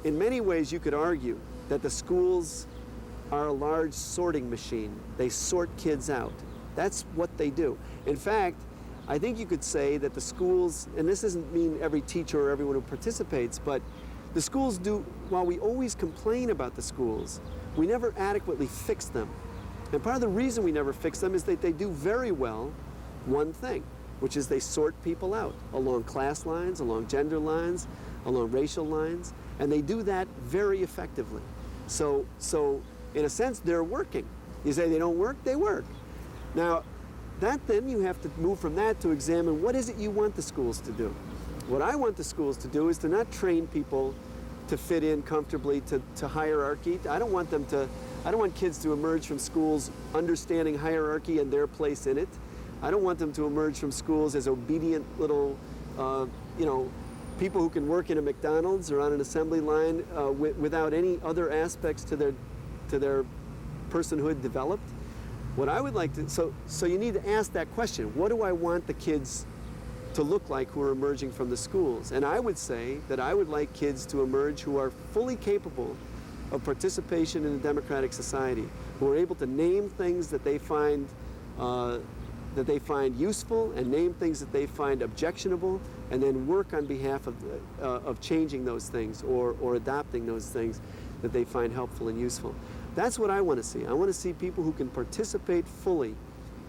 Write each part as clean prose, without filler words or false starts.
in many ways you could argue that the schools are a large sorting machine. They sort kids out. That's what they do. In fact, I think you could say that the schools, and this doesn't mean every teacher or everyone who participates, but the schools do, while we always complain about the schools, we never adequately fix them. And part of the reason we never fix them is that they do very well one thing, which is they sort people out along class lines, along gender lines, along racial lines, and they do that very effectively. So in a sense, they're working. You say they don't work, they work. Now, then you have to move from that to examine what is it you want the schools to do. What I want the schools to do is to not train people to fit in comfortably to hierarchy. I don't want kids to emerge from schools understanding hierarchy and their place in it. I don't want them to emerge from schools as obedient little, people who can work in a McDonald's or on an assembly line without any other aspects to their personhood developed. What I would like to, so you need to ask that question. What do I want the kids to look like who are emerging from the schools? And I would say that I would like kids to emerge who are fully capable of participation in a democratic society, who are able to name things that they find useful and name things that they find objectionable, and then work on behalf of changing those things or adopting those things that they find helpful and useful. That's what I want to see. I want to see people who can participate fully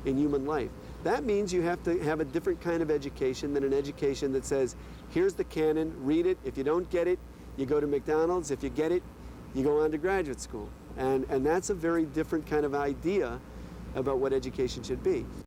in human life. That means you have to have a different kind of education than an education that says, here's the canon, read it. If you don't get it, you go to McDonald's. If you get it, you go on to graduate school. And that's a very different kind of idea about what education should be.